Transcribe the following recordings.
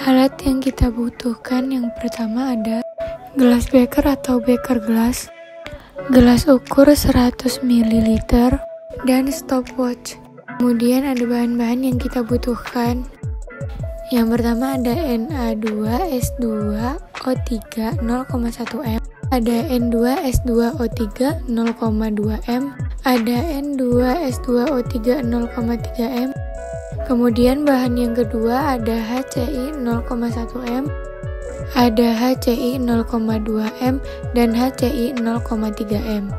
Alat yang kita butuhkan yang pertama ada gelas beker atau beker gelas, gelas ukur 100 ml, dan stopwatch. Kemudian ada bahan-bahan yang kita butuhkan. Yang pertama ada Na2S2O3 0,1 m, ada N2S2O3 0,2 m, ada N2S2O3 0,3 m. Kemudian bahan yang kedua ada HCI 0,1 m, ada HCI 0,2 m, dan HCI 0,3 m.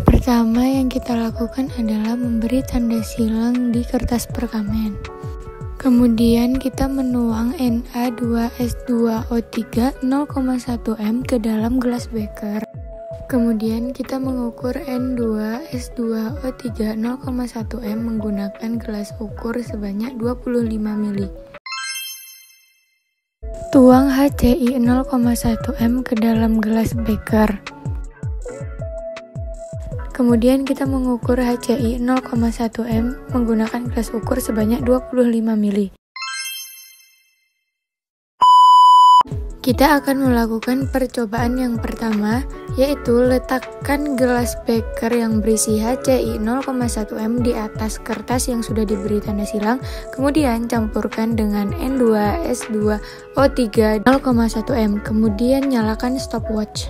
Pertama yang kita lakukan adalah memberi tanda silang di kertas perkamen. Kemudian kita menuang Na2S2O3 0,1 m ke dalam gelas beker. Kemudian kita mengukur N2S2O3 0,1 m menggunakan gelas ukur sebanyak 25 ml. Tuang HCI 0,1 m ke dalam gelas beker. Kemudian kita mengukur HCI 0,1 m menggunakan gelas ukur sebanyak 25 ml. Kita akan melakukan percobaan yang pertama, yaitu letakkan gelas beker yang berisi HCI 0,1 m di atas kertas yang sudah diberi tanda silang, kemudian campurkan dengan N2S2O3 0,1 m, kemudian nyalakan stopwatch.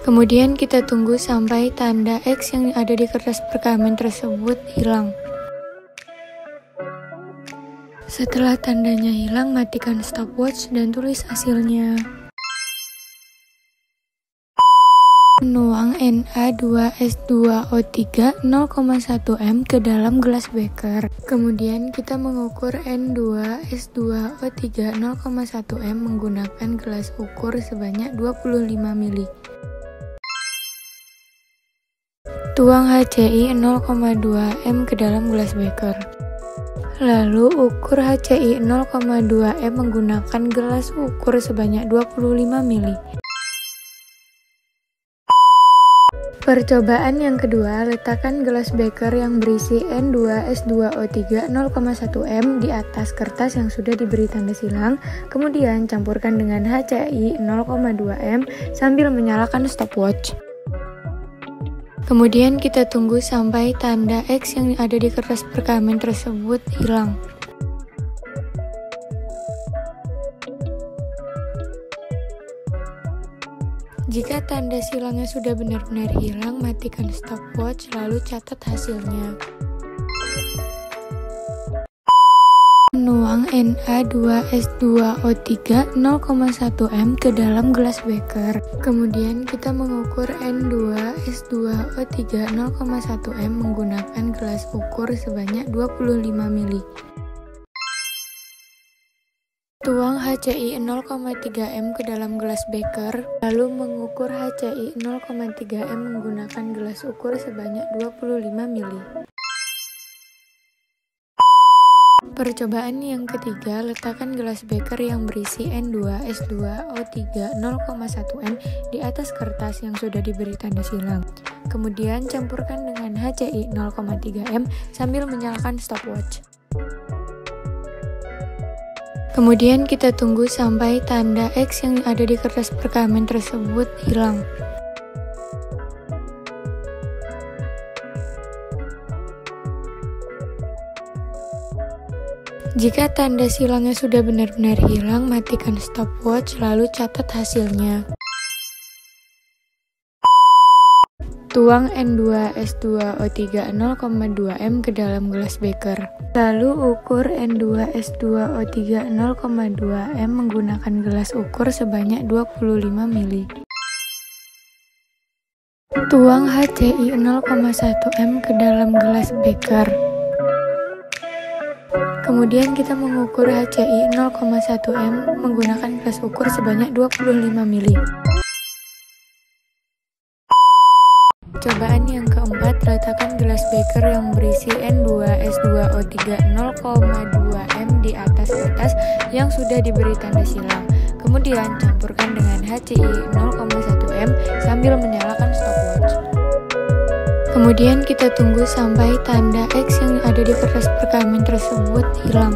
Kemudian kita tunggu sampai tanda X yang ada di kertas perkamen tersebut hilang. Setelah tandanya hilang, matikan stopwatch dan tulis hasilnya. Menuang Na2S2O3 0,1 m ke dalam gelas beker. Kemudian kita mengukur N2S2O3 0,1 m menggunakan gelas ukur sebanyak 25 ml. Tuang HCI 0,2 m ke dalam gelas beker. Lalu ukur HCI 0,2 m menggunakan gelas ukur sebanyak 25 ml. Percobaan yang kedua, letakkan gelas beker yang berisi N2S2O3 0,1 m di atas kertas yang sudah diberi tanda silang, kemudian campurkan dengan HCI 0,2 m sambil menyalakan stopwatch. Kemudian kita tunggu sampai tanda X yang ada di kertas perkamen tersebut hilang. Jika tanda silangnya sudah benar-benar hilang, matikan stopwatch lalu catat hasilnya. Menuang Na2S2O3 0,1 m ke dalam gelas beker. Kemudian kita mengukur N2S2O3 0,1 m menggunakan gelas ukur sebanyak 25 ml. Tuang HCI 0,3 m ke dalam gelas beker, lalu mengukur HCI 0,3 m menggunakan gelas ukur sebanyak 25 ml. Percobaan yang ketiga, letakkan gelas beker yang berisi N2S2O3 0,1 m di atas kertas yang sudah diberi tanda silang. Kemudian campurkan dengan HCI 0,3 m sambil menyalakan stopwatch. Kemudian kita tunggu sampai tanda X yang ada di kertas perkamen tersebut hilang. Jika tanda silangnya sudah benar-benar hilang, matikan stopwatch lalu catat hasilnya. Tuang N2S2O3 0,2 m ke dalam gelas beker. Lalu ukur N2S2O3 0,2 m menggunakan gelas ukur sebanyak 25 ml. Tuang HCI 0,1 m ke dalam gelas beker. Kemudian kita mengukur HCI 0,1 m menggunakan gelas ukur sebanyak 25 ml. Cobaan yang keempat, letakkan gelas beker yang berisi N2S2O3 0,2 m di atas kertas yang sudah diberi tanda silang. Kemudian campurkan dengan HCI 0,1 m sambil menyalakan stopwatch. Kemudian kita tunggu sampai tanda X yang ada di kertas perkamen tersebut hilang.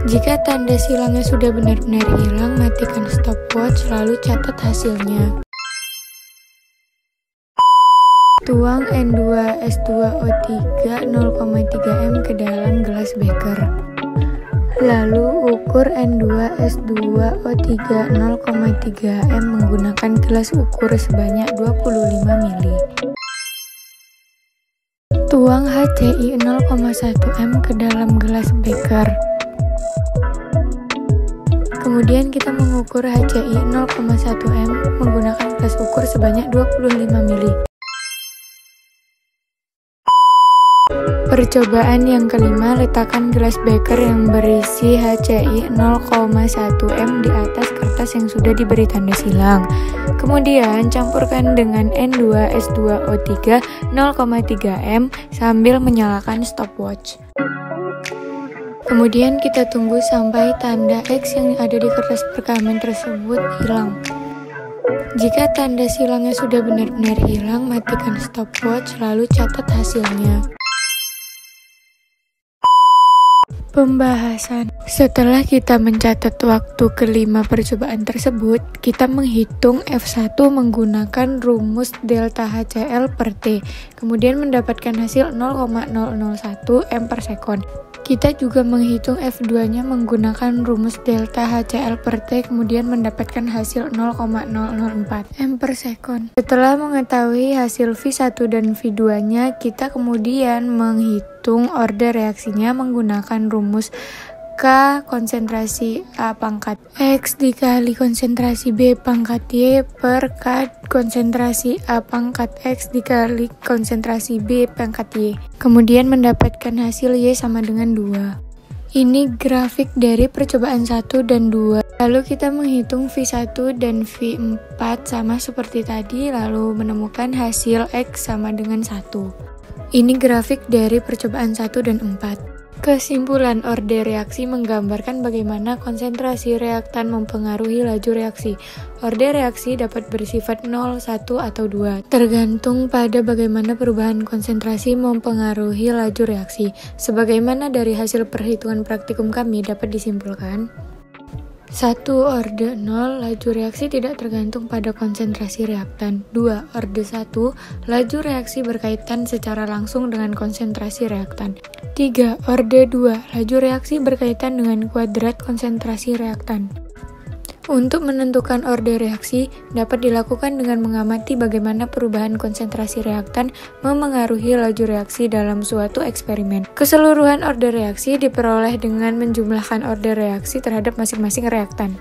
Jika tanda silangnya sudah benar-benar hilang, matikan stopwatch lalu catat hasilnya. Tuang N2S2O3 0,3 m ke dalam gelas beker. Lalu ukur N2S2O3 0,3 m menggunakan gelas ukur sebanyak 25 ml. Tuang HCI 0,1 m ke dalam gelas beker. Kemudian kita mengukur HCI 0,1 m menggunakan gelas ukur sebanyak 25 ml. Percobaan yang kelima, letakkan gelas beker yang berisi HCI 0,1 m di atas kertas yang sudah diberi tanda silang. Kemudian campurkan dengan N2S2O3 0,3 m sambil menyalakan stopwatch. Kemudian kita tunggu sampai tanda X yang ada di kertas perekaman tersebut hilang. Jika tanda silangnya sudah benar-benar hilang, matikan stopwatch lalu catat hasilnya. Pembahasan. Setelah kita mencatat waktu kelima percobaan tersebut, kita menghitung F1 menggunakan rumus delta HCl per T, kemudian mendapatkan hasil 0,001 m per sekon. Kita juga menghitung F2-nya menggunakan rumus delta HCl per T, kemudian mendapatkan hasil 0,004 m per sekon. Setelah mengetahui hasil V1 dan V2-nya, kita kemudian menghitung order reaksinya menggunakan rumus K konsentrasi A pangkat X dikali konsentrasi B pangkat Y per K konsentrasi A pangkat X dikali konsentrasi B pangkat Y. Kemudian mendapatkan hasil Y sama dengan 2. Ini grafik dari percobaan 1 dan 2. Lalu kita menghitung V1 dan V4 sama seperti tadi, lalu menemukan hasil X sama dengan 1. Ini grafik dari percobaan 1 dan 4. Kesimpulan order reaksi menggambarkan bagaimana konsentrasi reaktan mempengaruhi laju reaksi. Order reaksi dapat bersifat 0, 1, atau 2, tergantung pada bagaimana perubahan konsentrasi mempengaruhi laju reaksi. Sebagaimana dari hasil perhitungan praktikum kami dapat disimpulkan. 1. Orde 0, laju reaksi tidak tergantung pada konsentrasi reaktan. 2. Orde 1, laju reaksi berkaitan secara langsung dengan konsentrasi reaktan. 3. Orde 2, laju reaksi berkaitan dengan kuadrat konsentrasi reaktan. Untuk menentukan order reaksi dapat dilakukan dengan mengamati bagaimana perubahan konsentrasi reaktan memengaruhi laju reaksi dalam suatu eksperimen. Keseluruhan order reaksi diperoleh dengan menjumlahkan order reaksi terhadap masing-masing reaktan.